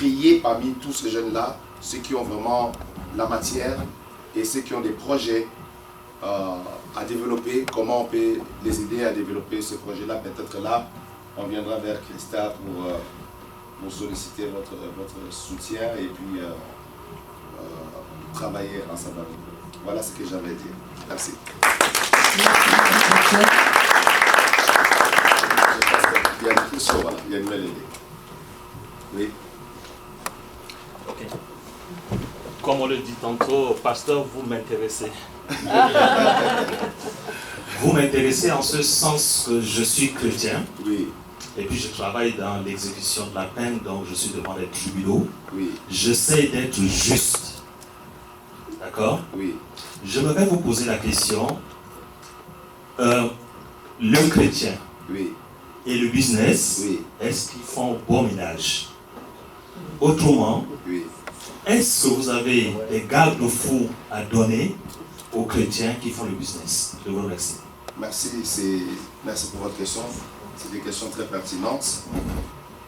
trier parmi tous ces jeunes-là, ceux qui ont vraiment la matière et ceux qui ont des projets à développer, comment on peut les aider à développer ce projet-là. Peut-être là, on viendra vers Christa pour solliciter votre soutien et puis travailler ensemble avec vous. Voilà ce que j'avais à dire. Merci. Il y a une question, voilà. Il y a une belle idée. Oui. Ok. Comme on le dit tantôt, pasteur, vous m'intéressez. Vous m'intéressez en ce sens que je suis chrétien. Oui. Et puis je travaille dans l'exécution de la peine, donc je suis devant les tribunaux. Oui. J'essaie d'être juste. D'accord? Oui. Je voudrais vous poser la question. Le chrétien Oui. et le business, Oui. est-ce qu'ils font bon ménage? Autrement, Oui. est-ce que vous avez des garde-fous à donner aux chrétiens qui font le business? Je vous remercie. Merci pour votre question. C'est des questions très pertinentes.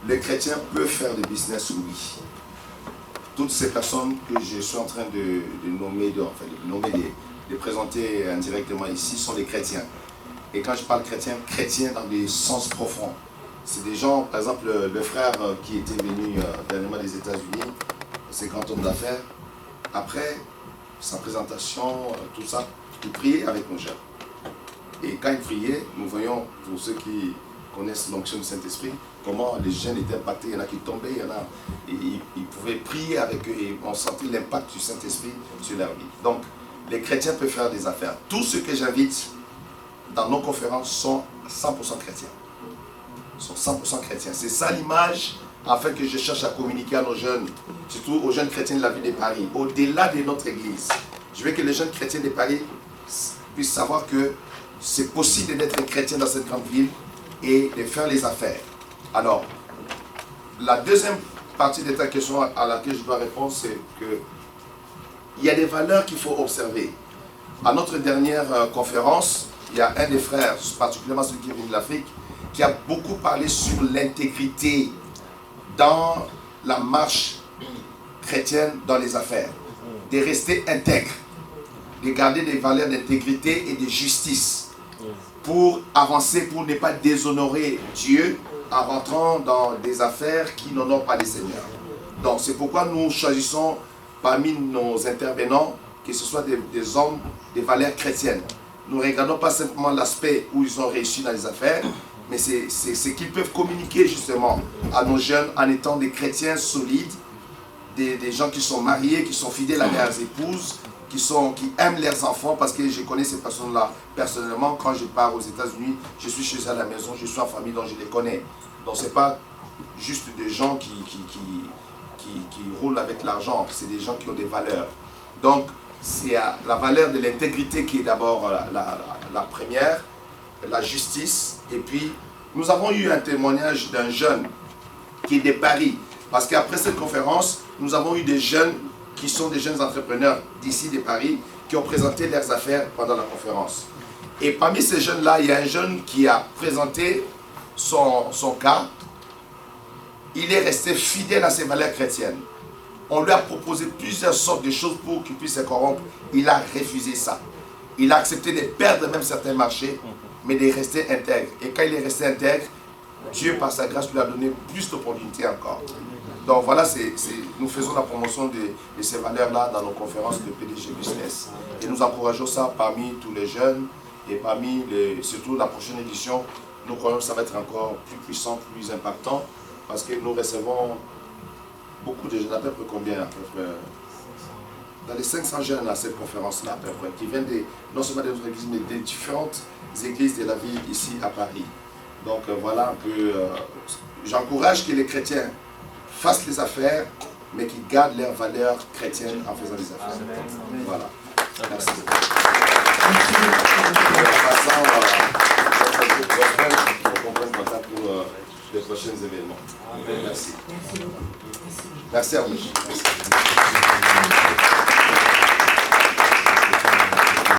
Le chrétien peut faire du business, oui. Toutes ces personnes que je suis en train de nommer, de présenter indirectement ici, sont des chrétiens. Et quand je parle chrétien, chrétien dans des sens profonds. C'est des gens, par exemple, le frère qui était venu dernièrement des États-Unis, c'est grand homme d'affaires. Après sa présentation, tout ça, il priait avec nos jeunes. Et quand il priait, nous voyons, pour ceux qui connaissent l'onction du Saint-Esprit, comment les jeunes étaient impactés. Il y en a qui tombaient, il y en a, ils pouvaient prier avec eux et on sentait l'impact du Saint-Esprit sur leur vie. Donc, les chrétiens peuvent faire des affaires. Tous ceux que j'invite dans nos conférences sont 100% chrétiens. Sont 100% chrétiens. C'est ça l'image afin que je cherche à communiquer à nos jeunes, surtout aux jeunes chrétiens de la ville de Paris, au-delà de notre église. Je veux que les jeunes chrétiens de Paris puissent savoir que c'est possible d'être chrétien dans cette grande ville et de faire les affaires. Alors, la deuxième partie de ta question à laquelle je dois répondre, c'est que il y a des valeurs qu'il faut observer. À notre dernière conférence, il y a un des frères, particulièrement celui qui est venu de l'Afrique, qui a beaucoup parlé sur l'intégrité dans la marche chrétienne dans les affaires. De rester intègre, de garder des valeurs d'intégrité et de justice pour avancer, pour ne pas déshonorer Dieu en rentrant dans des affaires qui n'honorent pas les seigneurs. Donc c'est pourquoi nous choisissons parmi nos intervenants que ce soit des hommes, des valeurs chrétiennes. Nous ne regardons pas simplement l'aspect où ils ont réussi dans les affaires, mais c'est qu'ils peuvent communiquer justement à nos jeunes en étant des chrétiens solides, des gens qui sont mariés, qui sont fidèles à leurs épouses, qui aiment leurs enfants, parce que je connais ces personnes-là personnellement. Quand je pars aux États-Unis, je suis chez eux à la maison, je suis en famille, donc je les connais. Donc ce n'est pas juste des gens qui roulent avec l'argent, c'est des gens qui ont des valeurs. Donc c'est la valeur de l'intégrité qui est d'abord la première, la justice. Et puis nous avons eu un témoignage d'un jeune qui est de Paris, parce qu'après cette conférence, nous avons eu des jeunes qui sont des jeunes entrepreneurs d'ici de Paris qui ont présenté leurs affaires pendant la conférence. Et parmi ces jeunes-là, il y a un jeune qui a présenté son cas. Il est resté fidèle à ses valeurs chrétiennes. On lui a proposé plusieurs sortes de choses pour qu'il puisse se corrompre. Il a refusé ça. Il a accepté de perdre même certains marchés, mais de rester intègre. Et quand il est resté intègre, Dieu, par sa grâce, lui a donné plus d'opportunités encore. Donc voilà, nous faisons la promotion de ces valeurs-là dans nos conférences de PDG Business. Et nous encourageons ça parmi tous les jeunes et surtout la prochaine édition, nous croyons que ça va être encore plus puissant, plus impactant, parce que nous recevons beaucoup de jeunes, à peu près combien, à peu près, dans les 500 jeunes à cette conférence-là, à peu près, qui viennent non seulement de notre église, mais des différentes églises de la ville ici à Paris. Donc voilà un peu, j'encourage que les chrétiens fassent les affaires, mais qu'ils gardent leurs valeurs chrétiennes en faisant les affaires. Amen. Voilà. Merci. On prend contact pour les prochains événements. Amen. Merci. Merci à vous. Merci.